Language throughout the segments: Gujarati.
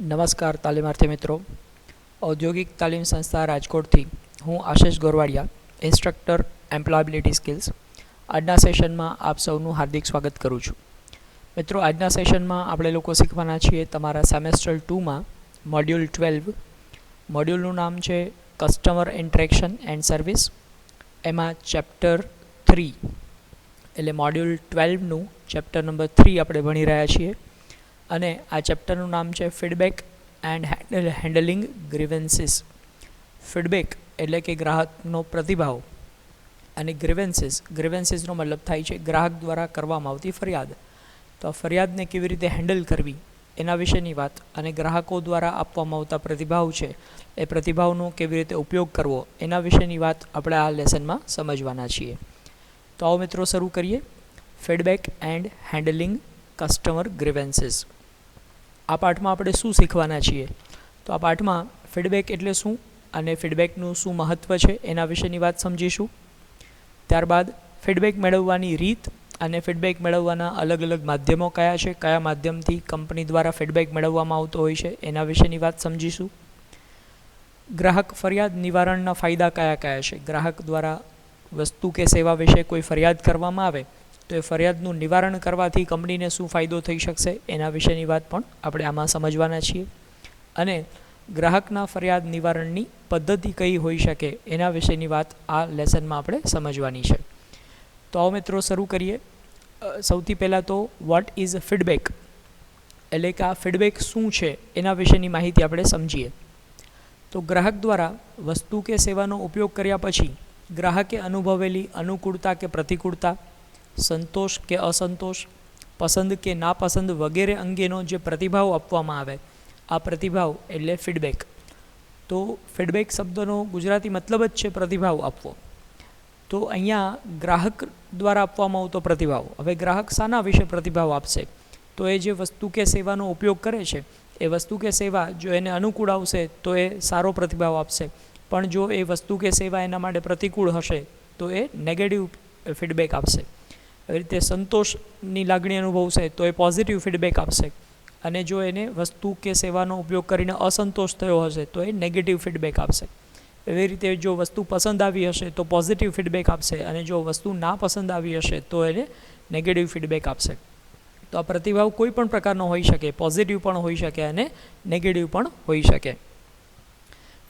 નમસ્કાર તાલીમાર્થી મિત્રો, ઔદ્યોગિક તાલીમ સંસ્થા રાજકોટથી હું આશિષ ગોરવાડિયા, ઇન્સ્ટ્રક્ટર એમ્પ્લોયબિલિટી સ્કિલ્સ. આજના સેશનમાં આપ સૌનું હાર્દિક સ્વાગત કરું છું. મિત્રો, આજના સેશનમાં આપણે લોકો શીખવાના છીએ તમારા સેમેસ્ટર 2માં મોડ્યુલ 12. મોડ્યુલનું નામ છે કસ્ટમર ઇન્ટરેક્શન એન્ડ સર્વિસ. એમાં ચેપ્ટર 3 એટલે મોડ્યુલ 12નું ચેપ્ટર નંબર 3 આપણે ભણી રહ્યા છીએ. અને આ ચેપ્ટરનું નામ છે feedback and handling grievances. Feedback એટલે કે ગ્રાહકનો પ્રતિભાવ, અને ગ્રીવન્સીસનો મતલબ થાય છે ગ્રાહક દ્વારા કરવામાં આવતી ફરિયાદ. તો આ ફરિયાદને કેવી રીતે હેન્ડલ કરવી એના વિશેની વાત, અને ગ્રાહકો દ્વારા આપવામાં આવતા પ્રતિભાવ છે એ પ્રતિભાવનો કેવી રીતે ઉપયોગ કરવો એના વિશેની વાત આપણે આ લેસનમાં સમજવાના છીએ. તો આવો મિત્રો, શરૂ કરીએ. Feedback and handling customer grievances. આ પાઠમાં આપણે શું શીખવાના છીએ? તો આ પાઠમાં ફીડબેક એટલે શું અને ફીડબેકનું શું મહત્ત્વ છે એના વિશેની વાત સમજીશું. ત્યારબાદ ફીડબેક મેળવવાની રીત અને ફીડબેક મેળવવાના અલગ અલગ માધ્યમો કયા છે, કયા માધ્યમથી કંપની દ્વારા ફીડબેક મેળવવામાં આવતો હોય છે એના વિશેની વાત સમજીશું. ગ્રાહક ફરિયાદ નિવારણના ફાયદા કયા કયા છે? ગ્રાહક દ્વારા વસ્તુ કે સેવા વિશે કોઈ ફરિયાદ કરવામાં આવે તો એ ફરિયાદનું નિવારણ કરવાથી કંપનીને શું ફાયદો થઈ શકશે એના વિશેની વાત પણ આપણે આમાં સમજવાના છીએ. અને ગ્રાહકના ફરિયાદ નિવારણની પદ્ધતિ કઈ હોઈ શકે એના વિશેની વાત આ લેસનમાં આપણે સમજવાની છે. તો આવો મિત્રો, શરૂ કરીએ. સૌથી પહેલાં તો વોટ ઇઝ ફીડબેક, એટલે કે આ ફીડબેક શું છે એના વિશેની માહિતી આપણે સમજીએ. તો ગ્રાહક દ્વારા વસ્તુ કે સેવાનો ઉપયોગ કર્યા પછી ગ્રાહકે અનુભવેલી અનુકૂળતા કે પ્રતિકૂળતા, સંતોષ કે અસંતોષ, પસંદ કે નાપસંદ વગેરે અંગેનો જે પ્રતિભાવ આપવામાં આવે, આ પ્રતિભાવ એટલે ફીડબેક. તો ફીડબેક શબ્દનો ગુજરાતી મતલબ જ છે પ્રતિભાવ આપવો. તો અહીંયા ગ્રાહક દ્વારા આપવામાં આવતો પ્રતિભાવ. હવે ગ્રાહક શાના વિશે પ્રતિભાવ આપશે? તો એ જે વસ્તુ કે સેવાનો ઉપયોગ કરે છે એ વસ્તુ કે સેવા જો એને અનુકૂળ આવશે તો એ સારો પ્રતિભાવ આપશે, પણ જો એ વસ્તુ કે સેવા એના માટે પ્રતિકૂળ હશે તો એ નેગેટિવ ફીડબેક આપશે. એવી રીતે સંતોષની લાગણી અનુભવશે તો એ પોઝિટિવ ફીડબેક આપશે, અને જો એને વસ્તુ કે સેવાનો ઉપયોગ કરીને અસંતોષ થયો હશે તો એ નેગેટિવ ફીડબેક આપશે. એવી રીતે જો વસ્તુ પસંદ આવી હશે તો પોઝિટિવ ફીડબેક આપશે, અને જો વસ્તુ ના પસંદ આવી હશે તો એને નેગેટિવ ફીડબેક આપશે. તો આ પ્રતિભાવ કોઈ પણ પ્રકારનો હોઈ શકે, પોઝિટિવ પણ હોઈ શકે અને નેગેટિવ પણ હોઈ શકે.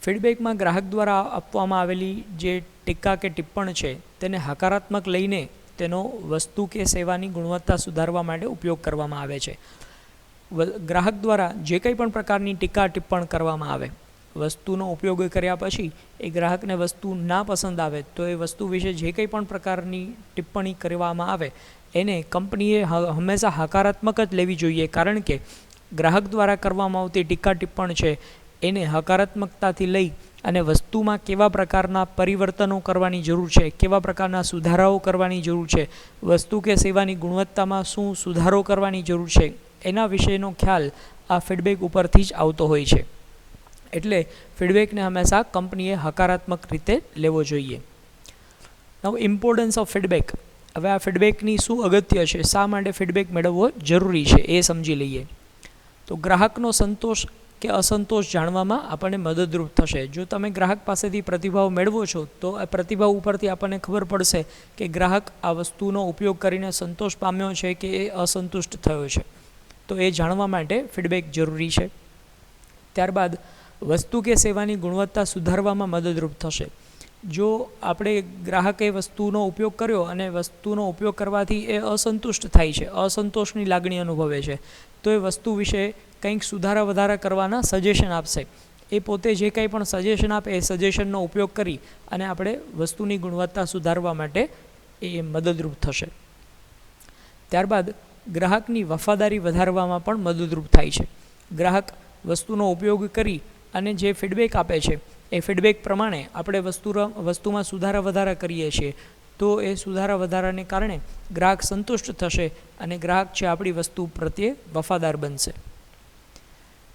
ફીડબેકમાં ગ્રાહક દ્વારા આપવામાં આવેલી જે ટીકા કે ટિપ્પણ છે તેને હકારાત્મક લઈને તેનો વસ્તુ કે સેવાની ગુણવત્તા સુધારવા માટે ઉપયોગ કરવામાં આવે છે. ગ્રાહક દ્વારા જે કંઈ પણ પ્રકારની ટીકા ટિપ્પણ કરવામાં આવે, વસ્તુનો ઉપયોગ કર્યા પછી એ ગ્રાહકને વસ્તુ ના પસંદ આવે તો એ વસ્તુ વિશે જે કંઈ પણ પ્રકારની ટિપ્પણી કરવામાં આવે એને કંપનીએ હંમેશા હકારાત્મક જ લેવી જોઈએ, કારણ કે ગ્રાહક દ્વારા કરવામાં આવતી ટીકા ટિપ્પણ છે એને હકારાત્મકતાથી લઈ અને વસ્તુમાં કેવા પ્રકારના પરિવર્તનો કરવાની જરૂર છે, કેવા પ્રકારના સુધારાઓ કરવાની જરૂર છે, વસ્તુ કે સેવાની ગુણવત્તામાં શું સુધારો કરવાની જરૂર છે એના વિશેનો ખ્યાલ આ ફીડબેક ઉપરથી જ આવતો હોય છે. એટલે ફીડબેકને હંમેશા કંપનીએ હકારાત્મક રીતે લેવો જોઈએ. નવ ઇમ્પોર્ટન્સ ઓફ ફીડબેક. હવે આ ફીડબેકની શું અગત્ય છે, શા માટે ફીડબેક મેળવવો જરૂરી છે એ સમજી લઈએ. તો ગ્રાહકનો સંતોષ કે અસંતોષ જાણવામાં આપણને મદદરૂપ થશે. જો તમે ગ્રાહક પાસેથી પ્રતિભાવ મેળવો છો તો આ પ્રતિભાવ ઉપરથી આપણને ખબર પડશે કે ગ્રાહક આ વસ્તુનો ઉપયોગ કરીને સંતોષ પામ્યો છે કે એ અસંતુષ્ટ થયો છે. તો એ જાણવા માટે ફીડબેક જરૂરી છે. ત્યારબાદ વસ્તુ કે સેવાની ગુણવત્તા સુધારવામાં મદદરૂપ થશે. જો આપણે ગ્રાહકે વસ્તુનો ઉપયોગ કર્યો અને વસ્તુનો ઉપયોગ કરવાથી એ અસંતુષ્ટ થાય છે, અસંતોષની લાગણી અનુભવે છે, તો એ વસ્તુ વિશે કંઈક સુધારા વધારા કરવાના સજેશન આપશે. એ પોતે જે કંઈ પણ સજેશન આપે એ સજેશનનો ઉપયોગ કરી અને આપણે વસ્તુની ગુણવત્તા સુધારવા માટે એ મદદરૂપ થશે. ત્યારબાદ ગ્રાહકની વફાદારી વધારવામાં પણ મદદરૂપ થાય છે. ગ્રાહક વસ્તુનો ઉપયોગ કરી અને જે ફીડબેક આપે છે એ ફીડબેક પ્રમાણે આપણે વસ્તુમાં સુધારા વધારા કરીએ છીએ તો એ સુધારા વધારાને કારણે ગ્રાહક સંતુષ્ટ થશે અને ગ્રાહક છે આપણી વસ્તુ પ્રત્યે વફાદાર બનશે.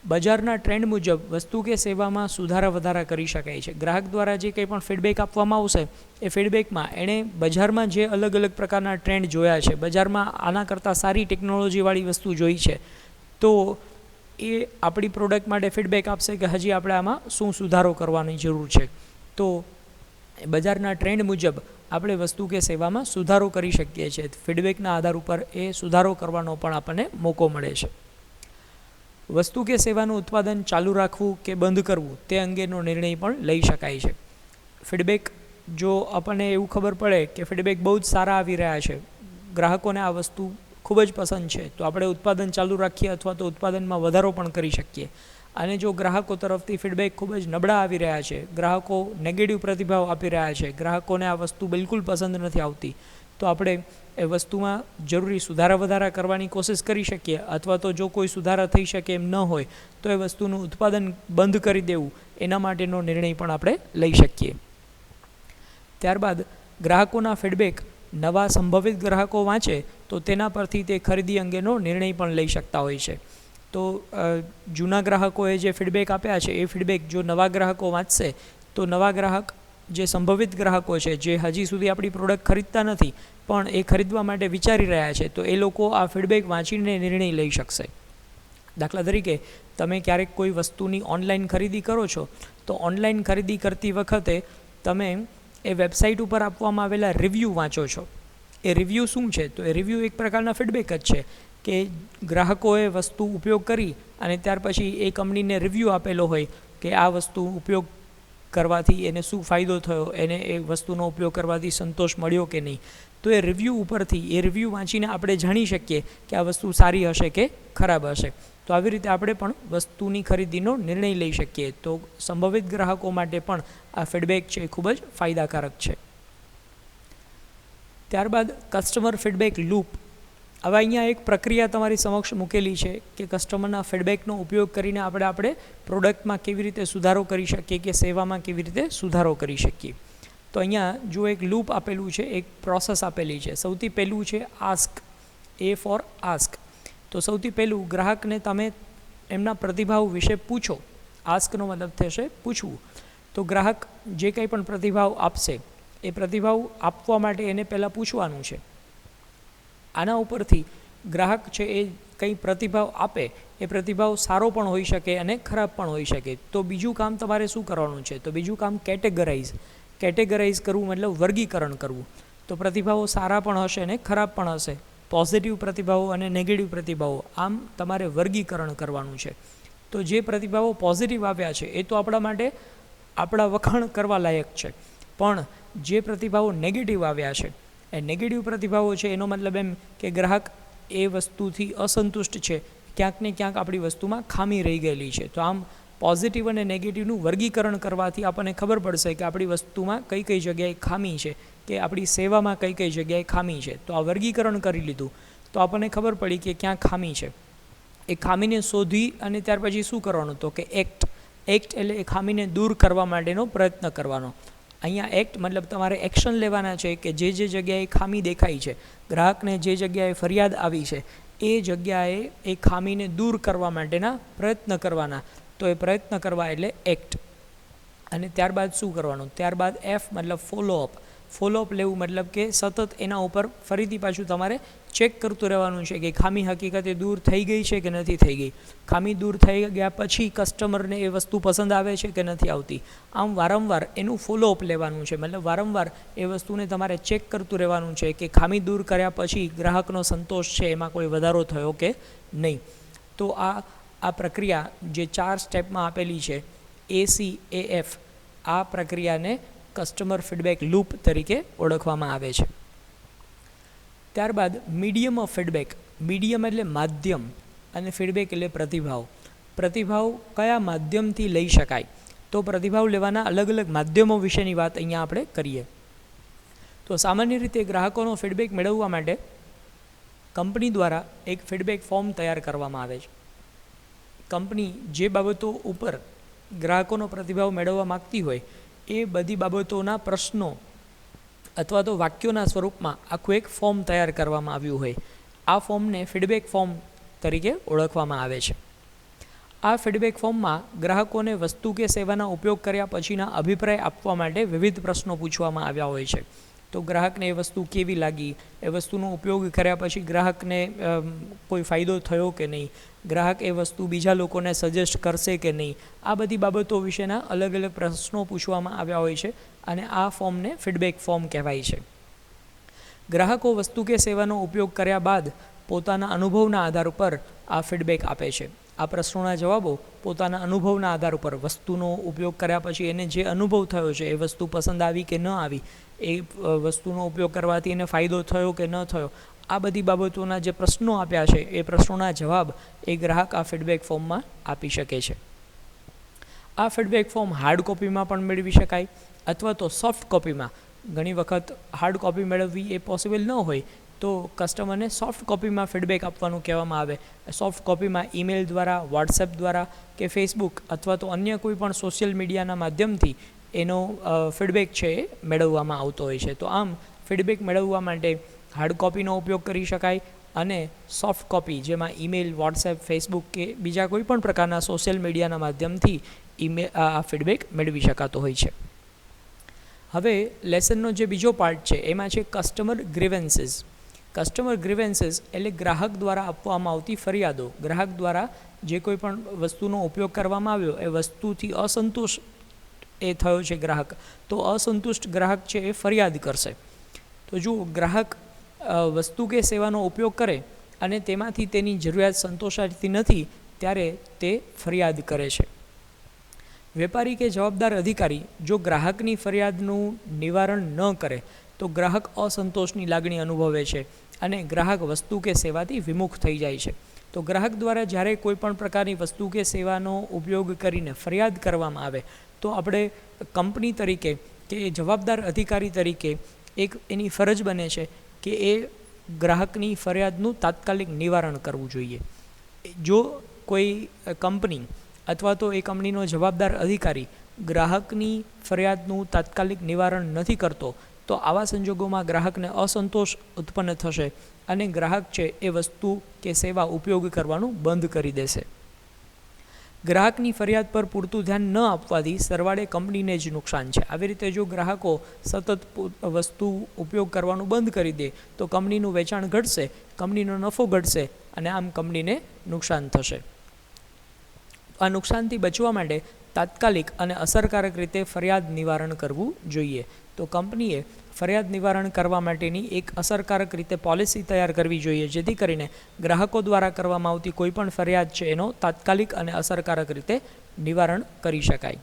બજારના ટ્રેન્ડ મુજબ વસ્તુ કે સેવામાં સુધારા વધારા કરી શકાય છે. ગ્રાહક દ્વારા જે કંઈ પણ ફીડબેક આપવામાં આવશે એ ફીડબેકમાં એણે બજારમાં જે અલગ અલગ પ્રકારના ટ્રેન્ડ જોયા છે, બજારમાં આના કરતાં સારી ટેકનોલોજીવાળી વસ્તુ જોઈ છે, તો એ આપણી પ્રોડક્ટ માટે ફીડબેક આપશે કે હજી આપણે આમાં શું સુધારો કરવાની જરૂર છે. તો બજારના ટ્રેન્ડ મુજબ આપણે વસ્તુ કે સેવામાં સુધારો કરી શકીએ છીએ. ફીડબેકના આધાર ઉપર એ સુધારો કરવાનો પણ આપણને મોકો મળે છે. વસ્તુ કે સેવાનું ઉત્પાદન ચાલુ રાખવું કે બંધ કરવું તે અંગેનો નિર્ણય પણ લઈ શકાય છે. ફીડબેક જો આપણને એવું ખબર પડે કે ફીડબેક બહુ જ સારા આવી રહ્યા છે, ગ્રાહકોને આ વસ્તુ ખૂબ જ પસંદ છે, તો આપણે ઉત્પાદન ચાલુ રાખીએ અથવા તો ઉત્પાદનમાં વધારો પણ કરી શકીએ. અને જો ગ્રાહકો તરફથી ફીડબેક ખૂબ જ નબળા આવી રહ્યા છે, ગ્રાહકો નેગેટિવ પ્રતિભાવ આપી રહ્યા છે, ગ્રાહકોને આ વસ્તુ બિલકુલ પસંદ નથી આવતી, તો આપણે એ વસ્તુમાં જરૂરી સુધારા વધારા કરવાની કોશિશ કરી શકીએ. અથવા તો જો કોઈ સુધારા થઈ શકે એમ ન હોય તો એ વસ્તુનું ઉત્પાદન બંધ કરી દેવું, એના માટેનો નિર્ણય પણ આપણે લઈ શકીએ. ત્યારબાદ ગ્રાહકોના ફીડબેક નવા સંભવિત ગ્રાહકો વાંચે તો તેના પરથી તે ખરીદી અંગેનો નિર્ણય પણ લઈ શકતા હોય છે. તો જૂના ગ્રાહકોએ જે ફીડબેક આપ્યા છે એ ફીડબેક જો નવા ગ્રાહકો વાંચશે તો નવા ગ્રાહક જે સંભવિત ગ્રાહકો છે, જે હજી સુધી આપણી પ્રોડક્ટ ખરીદતા નથી પણ એ ખરીદવા માટે વિચારી રહ્યા છે, તો એ લોકો આ ફીડબેક વાંચીને નિર્ણય લઈ શકશે. દાખલા તરીકે તમે ક્યારેક કોઈ વસ્તુની ઓનલાઈન ખરીદી કરો છો, તો ઓનલાઈન ખરીદી કરતી વખતે તમે એ વેબસાઇટ ઉપર આપવામાં આવેલા રિવ્યૂ વાંચો છો. એ રિવ્યૂ શું છે? તો એ રિવ્યૂ એક પ્રકારના ફીડબેક જ છે કે ગ્રાહકોએ વસ્તુ ઉપયોગ કરી અને ત્યાર પછી એ કંપનીને રિવ્યૂ આપેલો હોય કે આ વસ્તુ ઉપયોગ કરવાથી એને શું ફાયદો થયો, એને એ વસ્તુનો ઉપયોગ કરવાથી સંતોષ મળ્યો કે નહીં. તો એ રિવ્યૂ ઉપરથી, એ રિવ્યૂ વાંચીને આપણે જાણી શકીએ કે આ વસ્તુ સારી હશે કે ખરાબ હશે. તો આવી રીતે આપણે પણ વસ્તુની ખરીદીનો નિર્ણય લઈ શકીએ. તો સંભવિત ગ્રાહકો માટે પણ આ ફીડબેક છે એ ખૂબ જ ફાયદાકારક છે. ત્યારબાદ કસ્ટમર ફીડબેક લૂપ. હવે અહીંયા એક પ્રક્રિયા તમારી સમક્ષ મૂકેલી છે કે કસ્ટમરના ફીડબેકનો ઉપયોગ કરીને આપણે પ્રોડક્ટમાં કેવી રીતે સુધારો કરી શકીએ કે સેવામાં કેવી રીતે સુધારો કરી શકીએ. તો અહીંયા જો એક લૂપ આપેલું છે, એક પ્રોસેસ આપેલી છે. સૌથી પહેલું છે આસ્ક, એ ફોર આસ્ક. તો સૌથી પહેલું ગ્રાહકને તમે એમના પ્રતિભાવ વિશે પૂછો. આસ્કનો મતલબ થશે પૂછવું. તો ગ્રાહક જે કંઈ પણ પ્રતિભાવ આપશે એ પ્રતિભાવ આપવા માટે એને પહેલાં પૂછવાનું છે. આના ઉપરથી ગ્રાહક છે એ કંઈ પ્રતિભાવ આપે, એ પ્રતિભાવ સારો પણ હોઈ શકે અને ખરાબ પણ હોઈ શકે. તો બીજું કામ તમારે શું કરવાનું છે? તો બીજું કામ કેટેગરાઇઝ કરવું, મતલબ વર્ગીકરણ કરવું. તો પ્રતિભાવો સારા પણ હશે અને ખરાબ પણ હશે, પોઝિટિવ પ્રતિભાવો અને નેગેટિવ પ્રતિભાવો, આમ તમારે વર્ગીકરણ કરવાનું છે. તો જે પ્રતિભાવો પોઝિટિવ આવ્યા છે એ તો આપણા માટે આપણા વખાણ કરવા લાયક છે, પણ જે પ્રતિભાવો નેગેટિવ આવ્યા છે એ નેગેટિવ પ્રતિભાવો છે, એનો મતલબ એમ કે ગ્રાહક એ વસ્તુથી અસંતુષ્ટ છે, ક્યાંક ને ક્યાંક આપણી વસ્તુમાં ખામી રહી ગયેલી છે. તો આમ પોઝિટિવ અને નેગેટિવનું વર્ગીકરણ કરવાથી આપણને ખબર પડશે કે આપણી વસ્તુમાં કઈ કઈ જગ્યાએ ખામી છે, કે આપણી સેવામાં કઈ કઈ જગ્યાએ ખામી છે. તો આ વર્ગીકરણ કરી લીધું તો આપણને ખબર પડી કે ક્યાં ખામી છે. એ ખામીને શોધી અને ત્યાર પછી શું કરવાનું? તો કે એક્ટ એટલે એ ખામીને દૂર કરવા માટેનો પ્રયત્ન કરવાનો. અહીંયા એક્ટ મતલબ તમારે એક્શન લેવાના છે કે જે જગ્યાએ ખામી દેખાઈ છે, ગ્રાહકને જે જગ્યાએ ફરિયાદ આવી છે, એ જગ્યાએ એ ખામીને દૂર કરવા માટેના પ્રયત્ન કરવાના. તો એ પ્રયત્ન કરવા એટલે એક્ટ. અને ત્યારબાદ શું કરવાનું? ત્યારબાદ એફ મતલબ ફોલોઅપ લેવું, મતલબ કે સતત એના ઉપર ફરીથી પાછું તમારે ચેક કરતું રહેવાનું છે કે ખામી હકીકતે દૂર થઈ ગઈ છે કે નથી થઈ ગઈ. ખામી દૂર થઈ ગયા પછી કસ્ટમરને એ વસ્તુ પસંદ આવે છે કે નથી આવતી. આમ વારંવાર એનું ફોલોઅપ લેવાનું છે, મતલબ વારંવાર એ વસ્તુને તમારે ચેક કરતું રહેવાનું છે કે ખામી દૂર કર્યા પછી ગ્રાહકનો સંતોષ છે એમાં કોઈ વધારો થયો કે નહીં. તો આ પ્રક્રિયા જે 4 સ્ટેપમાં આપેલી છે, ACAF, આ પ્રક્રિયાને કસ્ટમર ફીડબેક લૂપ તરીકે ઓળખવામાં આવે છે. ત્યારબાદ મીડિયમ ઓફ ફીડબેક. મીડિયમ એટલે માધ્યમ અને ફીડબેક એટલે પ્રતિભાવ. પ્રતિભાવ કયા માધ્યમથી લઈ શકાય? તો પ્રતિભાવ લેવાના અલગ અલગ માધ્યમો વિશેની વાત અહીંયા આપણે કરીએ. તો સામાન્ય રીતે ગ્રાહકોનો ફીડબેક મેળવવા માટે કંપની દ્વારા એક ફીડબેક ફોર્મ તૈયાર કરવામાં આવે છે. કંપની જે બાબતો ઉપર ગ્રાહકોનો પ્રતિભાવ મેળવવા માગતી હોય એ બધી બાબતોના પ્રશ્નો અથવા તો વાક્યોના સ્વરૂપમાં આખું એક ફોર્મ તૈયાર કરવામાં આવ્યું હોય. આ ફોર્મને ફીડબેક ફોર્મ તરીકે ઓળખવામાં આવે છે. આ ફીડબેક ફોર્મમાં ગ્રાહકોને વસ્તુ કે સેવાના ઉપયોગ કર્યા પછીના અભિપ્રાય આપવા માટે વિવિધ પ્રશ્નો પૂછવામાં આવ્યા હોય છે. તો ગ્રાહકને એ વસ્તુ કેવી લાગી, એ વસ્તુનો ઉપયોગ કર્યા પછી ગ્રાહકને કોઈ ફાયદો થયો કે નહીં, ગ્રાહક એ વસ્તુ બીજા લોકોને સજેસ્ટ કરશે કે નહીં, આ બધી બાબતો વિશેના અલગ અલગ પ્રશ્નો પૂછવામાં આવ્યા હોય છે અને આ ફોર્મને ફીડબેક ફોર્મ કહેવાય છે. ગ્રાહકો વસ્તુ કે સેવાનો ઉપયોગ કર્યા બાદ પોતાના અનુભવના આધાર ઉપર આ ફીડબેક આપે છે. આ પ્રશ્નોના જવાબો પોતાના અનુભવના આધાર ઉપર વસ્તુનો ઉપયોગ કર્યા પછી એને જે અનુભવ થયો છે, એ વસ્તુ પસંદ આવી કે ન આવી, એ વસ્તુનો ઉપયોગ કરવાથી એને ફાયદો થયો કે ન થયો, આ બધી બાબતોના જે પ્રશ્નો આપ્યા છે એ પ્રશ્નોના જવાબ એ ગ્રાહક આ ફીડબેક ફોર્મમાં આપી શકે છે. આ ફીડબેક ફોર્મ હાર્ડ કોપીમાં પણ મેળવી શકાય અથવા તો સોફ્ટ કોપીમાં. ઘણી વખત હાર્ડ કોપી મેળવવી એ પોસિબલ ન હોય તો કસ્ટમરને સોફ્ટ કોપીમાં ફીડબેક આપવાનું કહેવામાં આવે. સોફ્ટ કોપીમાં ઈમેલ દ્વારા, વોટ્સએપ દ્વારા કે ફેસબુક અથવા તો અન્ય કોઈ પણ સોશિયલ મીડિયાના માધ્યમથી એનો ફીડબેક છે એ મેળવવામાં આવતો હોય છે. તો આમ ફીડબેક મેળવવા માટે હાર્ડ કોપીનો ઉપયોગ કરી શકાય અને સોફ્ટ કોપી જેમાં ઈમેલ, વોટ્સએપ, ફેસબુક કે બીજા કોઈ પણ પ્રકારના સોશિયલ મીડિયાના માધ્યમથી આ ફીડબેક મેળવી શકાતો હોય છે. હવે લેસનનો જે બીજો પાર્ટ છે એમાં છે કસ્ટમર ગ્રીવન્સીસ. કસ્ટમર ગ્રીવન્સીસ એટલે ગ્રાહક દ્વારા આપવામાં આવતી ફરિયાદો. ગ્રાહક દ્વારા જે કોઈ પણ વસ્તુનો ઉપયોગ કરવામાં આવ્યો એ વસ્તુથી અસંતુષ્ટ એ થયો છે ગ્રાહક, તો અસંતુષ્ટ ગ્રાહક છે એ ફરિયાદ કરશે. તો જો ગ્રાહક વસ્તુ કે સેવાનો ઉપયોગ કરે અને તેમાંથી તેની જરૂરિયાત સંતોષાતી નથી ત્યારે તે ફરિયાદ કરે છે. વેપારી કે જવાબદાર અધિકારી જો ગ્રાહકની ફરિયાદનું નિવારણ ન કરે તો ગ્રાહક અસંતોષની લાગણી અનુભવે છે અને ગ્રાહક વસ્તુ કે સેવાથી વિમુખ થઈ જાય છે. તો ગ્રાહક દ્વારા જ્યારે કોઈ પણ પ્રકારની વસ્તુ કે સેવાનો ઉપયોગ કરીને ફરિયાદ કરવામાં આવે તો આપણે કંપની તરીકે કે જવાબદાર અધિકારી તરીકે એક એની ફરજ બને છે કે એ ગ્રાહકની ફરિયાદનું તાત્કાલિક નિવારણ કરવું જોઈએ. જો કોઈ કંપની અથવા તો એ કંપનીનો જવાબદાર અધિકારી ગ્રાહકની ફરિયાદનું તાત્કાલિક નિવારણ નથી કરતો તો આવા સંજોગોમાં ગ્રાહકને અસંતોષ ઉત્પન્ન થશે અને ગ્રાહક છે એ વસ્તુ કે સેવા ઉપયોગ કરવાનું બંધ કરી દેશે. ગ્રાહકની ફરિયાદ પર પૂરતું ધ્યાન ન આપવાથી સરવાળે કંપનીને જ નુકસાન છે. આવી રીતે જો ગ્રાહકો સતત વસ્તુ ઉપયોગ કરવાનું બંધ કરી દે તો કંપનીનું વેચાણ ઘટશે, કંપનીનો નફો ઘટશે અને આમ કંપનીને નુકસાન થશે. આ નુકસાનથી બચવા માટે તાત્કાલિક અને અસરકારક રીતે ફરિયાદ નિવારણ કરવું જોઈએ. તો કંપનીએ ફરિયાદ નિવારણ કરવા માટેની એક અસરકારક રીતે પોલિસી તૈયાર કરવી જોઈએ જેથી કરીને ગ્રાહકો દ્વારા કરવામાં આવતી કોઈ પણ ફરિયાદ છે એનો તાત્કાલિક અને અસરકારક રીતે નિવારણ કરી શકાય.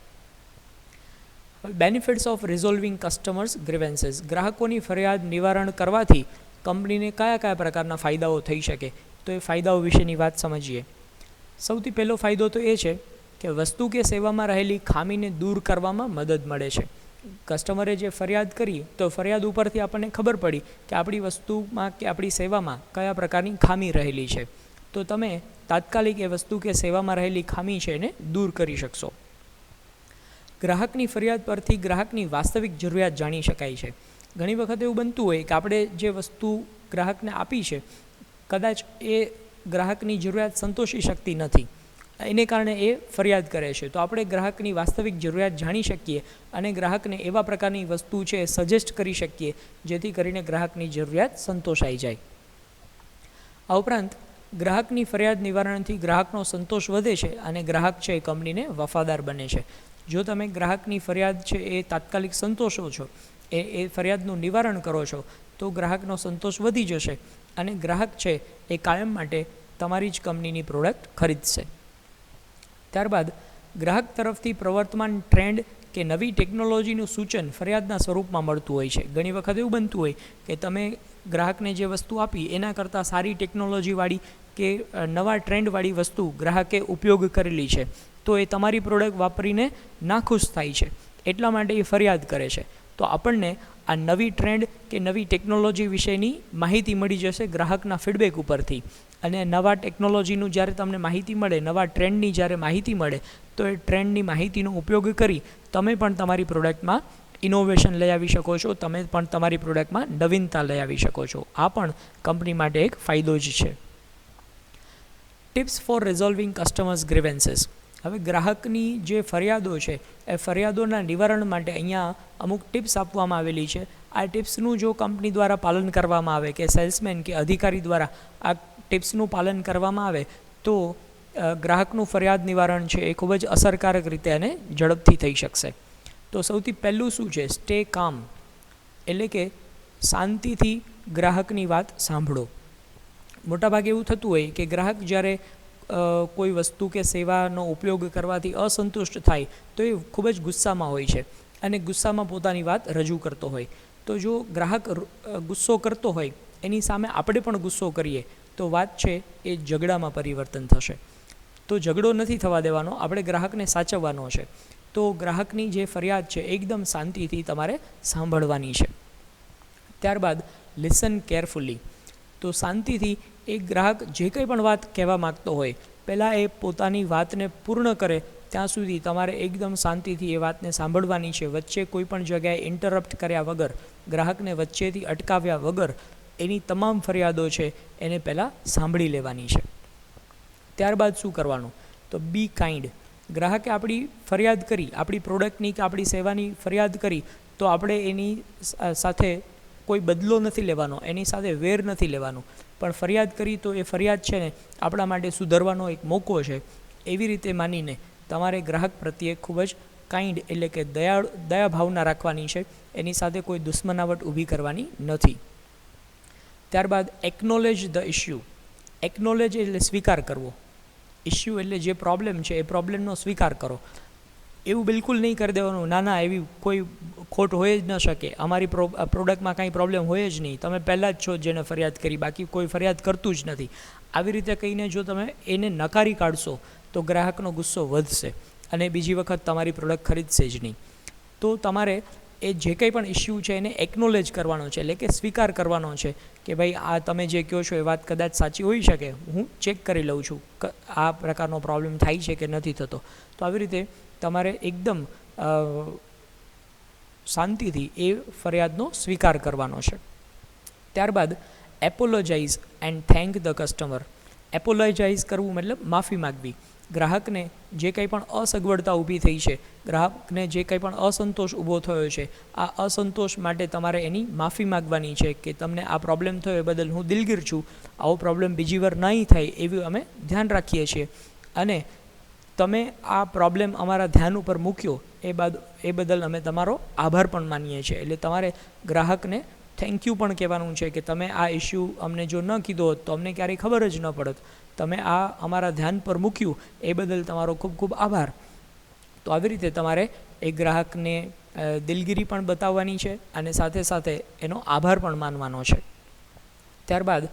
Benefits of resolving customers grievances. ગ્રાહકોની ફરિયાદ નિવારણ કરવાથી કંપનીને કયા કયા પ્રકારના ફાયદાઓ થઈ શકે તો એ ફાયદાઓ વિશેની વાત સમજીએ. સૌથી પહેલો ફાયદો તો એ છે કે વસ્તુ કે સેવામાં રહેલી ખામીને દૂર કરવામાં મદદ મળે છે. કસ્ટમરે જે ફરિયાદ કરી તો ફરિયાદ ઉપરથી આપણને ખબર પડી કે આપણી વસ્તુમાં કે આપણી સેવામાં કયા પ્રકારની ખામી રહેલી છે, તો તમે તાત્કાલિક એ વસ્તુ કે સેવામાં રહેલી ખામી છે એને દૂર કરી શકશો. ગ્રાહકની ફરિયાદ પરથી ગ્રાહકની વાસ્તવિક જરૂરિયાત જાણી શકાય છે. ઘણી વખત એવું બનતું હોય કે આપણે જે વસ્તુ ગ્રાહકને આપી છે કદાચ એ ગ્રાહકની જરૂરિયાત સંતોષી શકતી નથી, એને કારણે એ ફરિયાદ કરે છે. તો આપણે ગ્રાહકની વાસ્તવિક જરૂરિયાત જાણી શકીએ અને ગ્રાહકને એવા પ્રકારની વસ્તુ છે સજેસ્ટ કરી શકીએ જેથી કરીને ગ્રાહકની જરૂરિયાત સંતોષાઈ જાય. આ ઉપરાંત ગ્રાહકની ફરિયાદ નિવારણથી ગ્રાહકનો સંતોષ વધે છે અને ગ્રાહક છે એ કંપનીને વફાદાર બને છે. જો તમે ગ્રાહકની ફરિયાદ છે એ તાત્કાલિક સંતોષો છો, એ ફરિયાદનું નિવારણ કરો છો તો ગ્રાહકનો સંતોષ વધી જશે અને ગ્રાહક છે એ કાયમ માટે તમારી જ કંપનીની પ્રોડક્ટ ખરીદશે. ત્યારબાદ ગ્રાહક તરફથી પ્રવર્તમાન ટ્રેન્ડ કે નવી ટેકનોલોજીનું સૂચન ફરિયાદના સ્વરૂપમાં મળતું હોય છે. ઘણી વખત એવું બનતું હોય કે તમે ગ્રાહકને જે વસ્તુ આપી એના કરતાં સારી ટેકનોલોજીવાળી કે નવા ટ્રેન્ડવાળી વસ્તુ ગ્રાહકે ઉપયોગ કરેલી છે તો એ તમારી પ્રોડક્ટ વાપરીને નાખુશ થાય છે, એટલા માટે એ ફરિયાદ કરે છે. તો આપણને આ નવી ટ્રેન્ડ કે નવી ટેકનોલોજી વિશેની માહિતી મળી જશે ગ્રાહકના ફીડબેક ઉપરથી અને નવા ટેકનોલોજીનું જ્યારે તમને માહિતી મળે, નવા ટ્રેન્ડની જ્યારે માહિતી મળે તો એ ટ્રેન્ડની માહિતીનો ઉપયોગ કરી તમે પણ તમારી પ્રોડક્ટમાં ઇનોવેશન લઈ આવી શકો છો, તમે પણ તમારી પ્રોડક્ટમાં નવીનતા લઈ આવી શકો છો. આ પણ કંપની માટે એક ફાયદો જ છે. Tips for resolving customers grievances. હવે ગ્રાહકની જે ફરિયાદો છે એ ફરિયાદોના નિવારણ માટે અહીંયા અમુક ટિપ્સ આપવામાં આવેલી છે. આ ટિપ્સનું જો કંપની દ્વારા પાલન કરવામાં આવે કે સેલ્સમેન કે અધિકારી દ્વારા આ ટિપ્સનું પાલન કરવામાં આવે તો ગ્રાહકનું ફરિયાદ નિવારણ છે એ ખૂબ જ અસરકારક રીતે અને ઝડપથી થઈ શકશે. તો સૌથી પહેલું શું છે, સ્ટે કામ, એટલે કે શાંતિથી ગ્રાહકની વાત સાંભળો. મોટાભાગે એવું થતું હોય કે ગ્રાહક જ્યારે કોઈ વસ્તુ કે સેવાનો ઉપયોગ કરવાથી અસંતુષ્ટ થાય તો એ ખૂબ જ ગુસ્સામાં હોય છે અને ગુસ્સામાં પોતાની વાત રજૂ કરતો હોય. તો જો ગ્રાહક ગુસ્સો કરતો હોય એની સામે આપણે પણ ગુસ્સો કરીએ તો વાત છે એ ઝઘડામાં પરિવર્તન થશે. તો ઝઘડો નથી થવા દેવાનો, આપણે ગ્રાહકને સાચવવાનો છે. તો ગ્રાહકની જે ફરિયાદ છે એકદમ શાંતિથી તમારે સાંભળવાની છે. ત્યારબાદ લિસન કેરફુલી. તો શાંતિથી એક ગ્રાહક જે કંઈ પણ વાત કહેવા માગતો હોય પહેલાં એ પોતાની વાતને પૂર્ણ કરે ત્યાં સુધી તમારે એકદમ શાંતિથી એ વાતને સાંભળવાની છે. વચ્ચે કોઈ પણ જગ્યાએ ઇન્ટરપ્ટ કર્યા વગર, ગ્રાહકને વચ્ચેથી અટકાવ્યા વગર એની તમામ ફરિયાદો છે એને પહેલાં સાંભળી લેવાની છે. ત્યારબાદ શું કરવાનું, તો બી કાઇન્ડ. ગ્રાહકે આપણી ફરિયાદ કરી, આપણી પ્રોડક્ટની કે આપણી સેવાની ફરિયાદ કરી તો આપણે એની સાથે કોઈ બદલો નથી લેવાનો, એની સાથે વેર નથી લેવાનું, પણ ફરિયાદ કરી તો એ ફરિયાદ છે ને આપણા માટે સુધરવાનો એક મોકો છે. એવી રીતે માનીને તમારે ગ્રાહક પ્રત્યે ખૂબ જ કાઇન્ડ એટલે કે દયા ભાવના રાખવાની છે, એની સાથે કોઈ દુશ્મનાવટ ઊભી કરવાની નથી. ત્યારબાદ એકનોલેજ ધ ઇશ્યુ. એકનોલેજ એટલે સ્વીકાર કરવો. ઇશ્યુ એટલે જે પ્રોબ્લેમ છે એ પ્રોબ્લેમનો સ્વીકાર કરો. એવું બિલકુલ નહીં કરી દેવાનું, ના એવી કોઈ ખોટ હોય જ ન શકે, અમારી પ્રોડક્ટમાં કાંઈ પ્રોબ્લેમ હોય જ નહીં, તમે પહેલાં જ છો જેને ફરિયાદ કરી, બાકી કોઈ ફરિયાદ કરતું જ નથી. આવી રીતે કહીને જો તમે એને નકારી કાઢશો તો ગ્રાહકનો ગુસ્સો વધશે અને બીજી વખત તમારી પ્રોડક્ટ ખરીદશે જ નહીં. તો તમારે એ જે કંઈ પણ ઇશ્યુ છે એને એકનોલેજ કરવાનો છે, એટલે કે સ્વીકાર કરવાનો છે કે ભાઈ આ તમે જે કહો છો એ વાત કદાચ સાચી હોઈ શકે, હું ચેક કરી લઉં છું આ પ્રકારનો પ્રોબ્લેમ થાય છે કે નથી થતો. તો આવી રીતે તમારે એકદમ શાંતિથી એ ફરિયાદનો સ્વીકાર કરવાનો છે. ત્યારબાદ એપોલોજાઇઝ એન્ડ થેન્ક ધ કસ્ટમર. એપોલોજાઇઝ કરવું મતલબ માફી માગવી. ગ્રાહકને જે કંઈ પણ અસગવડતા ઊભી થઈ છે, ગ્રાહકને જે કંઈ પણ અસંતોષ ઊભો થયો છે, આ અસંતોષ માટે તમારે એની માફી માગવાની છે કે તમને આ પ્રોબ્લેમ થયો એ બદલ હું દિલગીર છું, આવો પ્રોબ્લેમ બીજી વાર નહીં થાય એવી અમે ધ્યાન રાખીએ છીએ અને તમે આ પ્રોબ્લેમ અમારા ધ્યાન ઉપર મૂક્યો એ બદલ અમે તમારો આભાર પણ માનીએ છીએ. એટલે તમારે ગ્રાહકને થેન્ક યુ પણ કહેવાનું છે કે તમે આ ઇશ્યુ અમને જો ન કીધો હોત તો અમને ક્યારેય ખબર જ ન પડત, તમે આ અમારા ધ્યાન પર મૂક્યું એ બદલ તમારો ખૂબ ખૂબ આભાર. તો આવી રીતે તમારે એ ગ્રાહકને દિલગીરી પણ બતાવવાની છે અને સાથે સાથે એનો આભાર પણ માનવાનો છે. ત્યારબાદ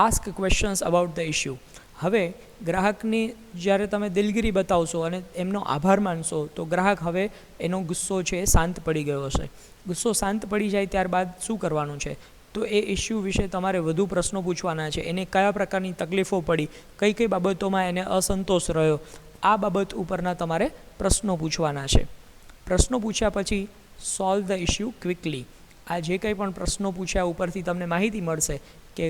ask questions about the issue. હવે ગ્રાહકને જ્યારે તમે દિલગીરી બતાવશો અને એમનો આભાર માનશો તો ગ્રાહક હવે એનો ગુસ્સો છે એ શાંત પડી ગયો હશે. ગુસ્સો શાંત પડી જાય ત્યારબાદ શું કરવાનું છે, તો એ ઇશ્યુ વિશે તમારે વધુ પ્રશ્નો પૂછવાના છે. એને કયા પ્રકારની તકલીફો પડી, કઈ કઈ બાબતોમાં એને અસંતોષ રહ્યો, આ બાબત ઉપરના તમારે પ્રશ્નો પૂછવાના છે. પ્રશ્નો પૂછ્યા પછી સોલ્વ ધ ઇશ્યુ ક્વિકલી. આ જે કંઈ પણ પ્રશ્નો પૂછ્યા ઉપરથી તમને માહિતી મળશે કે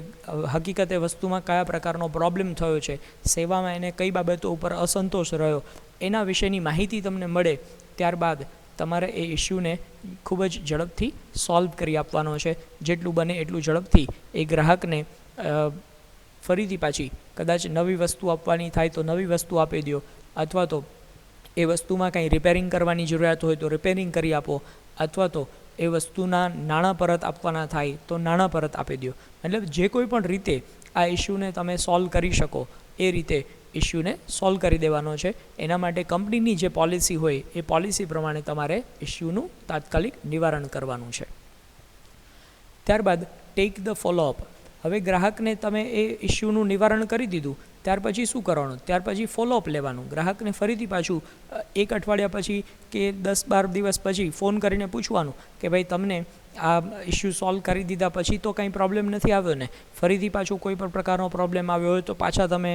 હકીકતે વસ્તુમાં કયા પ્રકારનો પ્રોબ્લેમ થયો છે, સેવામાં એને કઈ બાબતો ઉપર અસંતોષ રહ્યો, એના વિશેની માહિતી તમને મળે ત્યારબાદ તમારે એ ઇશ્યુને ખૂબ જ ઝડપથી સોલ્વ કરી આપવાનો છે. જેટલું બને એટલું ઝડપથી એ ગ્રાહકને ફરીથી પાછી કદાચ નવી વસ્તુ આપવાની થાય તો નવી વસ્તુ આપી દો, અથવા તો એ વસ્તુમાં કંઈ રિપેરિંગ કરવાની જરૂરિયાત હોય તો રિપેરિંગ કરી આપો, અથવા તો એ વસ્તુના નાણાં પરત આપવાના થાય તો નાણાં પરત આપી દો. મતલબ જે કોઈ પણ રીતે આ ઇશ્યુને તમે સોલ્વ કરી શકો એ રીતે ઇશ્યુને સોલ્વ કરી દેવાનો છે. એના માટે કંપનીની જે પોલિસી હોય એ પોલિસી પ્રમાણે તમારે ઇશ્યુનું તાત્કાલિક નિવારણ કરવાનું છે. ત્યારબાદ ટેક ધ ફોલોઅપ. હવે ગ્રાહકને તમે એ ઇશ્યુનું નિવારણ કરી દીધું, ત્યાર પછી શું કરવાનું, ત્યાર પછી ફોલોઅપ લેવાનું. ગ્રાહકને ફરીથી પાછું 1 અઠવાડિયા પછી કે 10-12 દિવસ પછી ફોન કરીને પૂછવાનું કે ભાઈ તમને આ ઇશ્યુ સોલ્વ કરી દીધા પછી તો કંઈ પ્રોબ્લેમ નથી આવ્યો ને, ફરીથી પાછો કોઈ પણ પ્રકારનો પ્રોબ્લેમ આવ્યો હોય તો પાછા તમે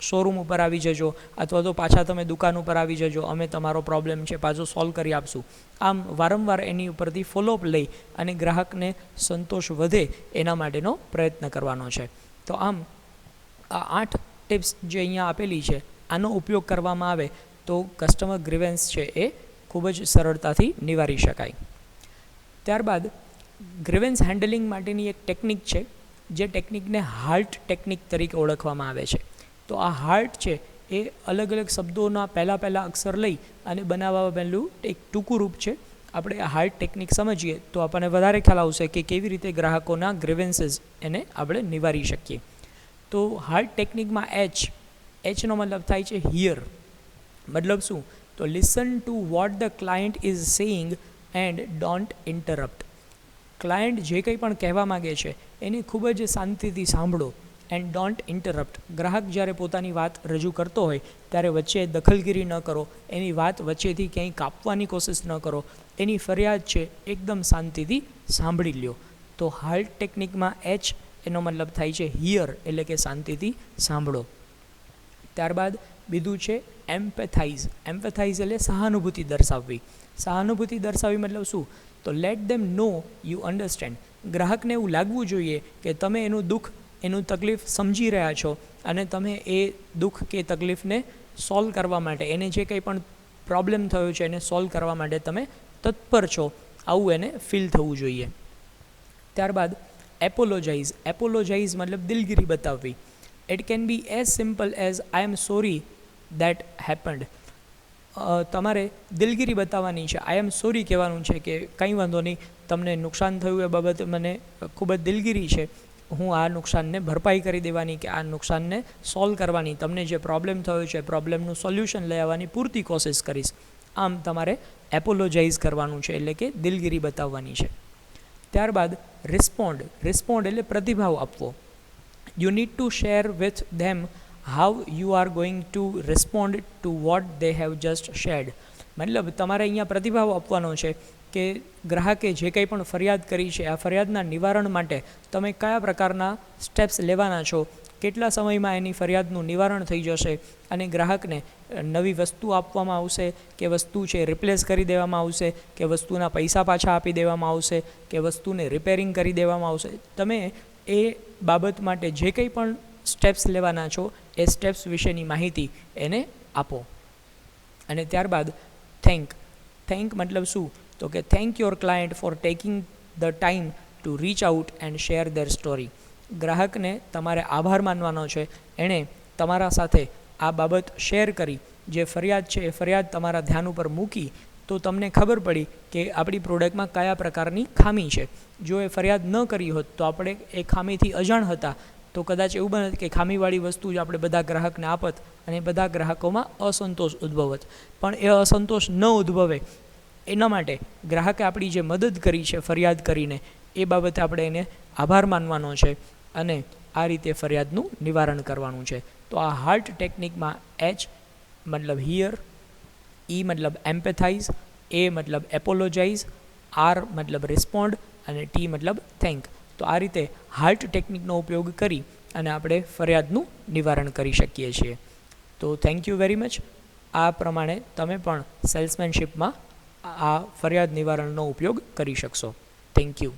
શોરૂમ ઉપર આવી જજો, અથવા તો પાછા તમે દુકાન ઉપર આવી જજો, અમે તમારો પ્રોબ્લેમ છે પાછો સોલ્વ કરી આપશું. આમ વારંવાર એની ઉપરથી ફોલોઅપ લઈ અને ગ્રાહકને સંતોષ વધે એના માટેનો પ્રયત્ન કરવાનો છે. તો આમ આ 8 ટિપ્સ જે અહીંયા આપેલી છે આનો ઉપયોગ કરવામાં આવે તો કસ્ટમર ગ્રીવન્સ છે એ ખૂબ જ સરળતાથી નિવારી શકાય. ત્યારબાદ ગ્રીવન્સ હેન્ડલિંગ માટેની એક ટેકનિક છે, જે ટેકનિકને હાર્ટ ટેકનિક તરીકે ઓળખવામાં આવે છે. તો આ હાર્ટ છે એ અલગ અલગ શબ્દોના પહેલાં અક્ષર લઈ અને બનાવવામાં એક ટૂંકું રૂપ છે. આપણે આ હાર્ટ ટેકનિક સમજીએ તો આપણને વધારે ખ્યાલ આવશે કે કેવી રીતે ગ્રાહકોના ગ્રીવન્સીસ એને આપણે નિવારી શકીએ. તો હાર્ટ ટેકનિકમાં એચનો મતલબ થાય છે હિયર. મતલબ શું? તો listen to vote the client is saying and don't interrupt. Client જે કંઈ પણ કહેવા માગે છે એને ખૂબ જ શાંતિથી સાંભળો. And don't interrupt. ગ્રાહક જ્યારે પોતાની વાત રજૂ કરતો હોય ત્યારે વચ્ચે દખલગીરી ન કરો, એની વાત વચ્ચેથી ક્યાંય કાપવાની કોશિશ ન કરો, એની ફરિયાદ છે એકદમ શાંતિથી સાંભળી લ્યો. તો હાર્ટ ટેકનિકમાં એનો મતલબ થાય છે હિયર, એટલે કે શાંતિથી સાંભળો. ત્યારબાદ બીજું છે એમ્પેથાઇઝ. એમ્પેથાઇઝ એટલે સહાનુભૂતિ દર્શાવવી. સહાનુભૂતિ દર્શાવવી મતલબ શું? તો let them know you understand. ગ્રાહકને એવું લાગવું જોઈએ કે તમે એનું દુઃખ, એનું તકલીફ સમજી રહ્યા છો અને તમે એ દુઃખ કે તકલીફને સોલ્વ કરવા માટે, એને જે કંઈ પણ પ્રોબ્લેમ થયો છે એને સોલ્વ કરવા માટે તમે તત્પર છો, આવું એને ફીલ થવું જોઈએ. ત્યારબાદ એપોલોજાઇઝ. એપોલોજાઇઝ મતલબ દિલગીરી બતાવવી. It can be as simple as I am sorry that happened. તમારે દિલગીરી બતાવવાની છે, આઈ એમ સોરી કહેવાનું છે કે કંઈ વાંધો નહીં, તમને નુકસાન થયું એ બાબતે મને ખૂબ જ દિલગીરી છે, હું આ નુકસાનને ભરપાઈ કરી દેવાની કે આ નુકસાનને સોલ્વ કરવાની, તમને જે પ્રોબ્લેમ થયો છે પ્રોબ્લેમનું સોલ્યુશન લઈ આવવાની પૂરતી કોશિશ કરીશ. આમ તમારે એપોલોજાઇઝ કરવાનું છે, એટલે કે દિલગીરી બતાવવાની છે. ત્યારબાદ રિસ્પોન્ડ. રિસ્પોન્ડ એટલે પ્રતિભાવ આપવો. You need to share with them how you are going to respond two what they have just shared. મતલબ તમારે અહીંયા પ્રતિભાવ આપવાનો છે કે ગ્રાહકે જે કંઈ પણ ફરિયાદ કરી છે, આ ફરિયાદના નિવારણ માટે તમે કયા પ્રકારના સ્ટેપ્સ લેવાના છો, કેટલા સમયમાં એની ફરિયાદનું નિવારણ થઈ જશે અને ગ્રાહકને નવી વસ્તુ આપવામાં આવશે કે વસ્તુ છે રિપ્લેસ કરી દેવામાં આવશે કે વસ્તુના પૈસા પાછા આપી દેવામાં આવશે કે વસ્તુને રિપેરિંગ કરી દેવામાં આવશે. તમે એ બાબત માટે જે કંઈ પણ સ્ટેપ્સ લેવાના છો એ સ્ટેપ્સ વિશેની માહિતી એને આપો. અને ત્યારબાદ થેન્ક મતલબ શું? તો કે thank your client for taking the time to reach out and share their story. ગ્રાહકને તમારે આભાર માનવાનો છે, એણે તમારા સાથે આ બાબત શેર કરી, જે ફરિયાદ છે એ ફરિયાદ તમારા ધ્યાન ઉપર મૂકી તો તમને ખબર પડી કે આપણી પ્રોડક્ટમાં કયા પ્રકારની ખામી છે. જો એ ફરિયાદ ન કરી હોત તો આપણે એ ખામીથી અજાણ હતા તો કદાચ એવું બને કે ખામીવાળી વસ્તુ જ આપણે બધા ગ્રાહકને આપત અને બધા ગ્રાહકોમાં અસંતોષ ઉદ્ભવત. પણ એ અસંતોષ ન ઉદ્ભવે એના માટે ગ્રાહકે આપણી જે મદદ કરી છે ફરિયાદ કરીને, એ બાબતે આપણે એને આભાર માનવાનો છે અને આ રીતે ફરિયાદનું નિવારણ કરવાનું છે. તો આ હાર્ટ ટેકનિકમાં મતલબ હિયર, મતલબ એમ્પેથાઇઝ, મતલબ એપોલોજાઇઝ, મતલબ રિસ્પોન્ડ અને મતલબ થેન્ક. તો આ રીતે હાર્ટ ટેકનિકનો ઉપયોગ કરી અને આપણે ફરિયાદનું નિવારણ કરી શકીએ છીએ. તો થેન્ક યુ વેરી મચ. આ પ્રમાણે તમે પણ સેલ્સમેનશિપમાં આ ફરિયાદ નિવારણનો ઉપયોગ કરી શકશો. Thank you.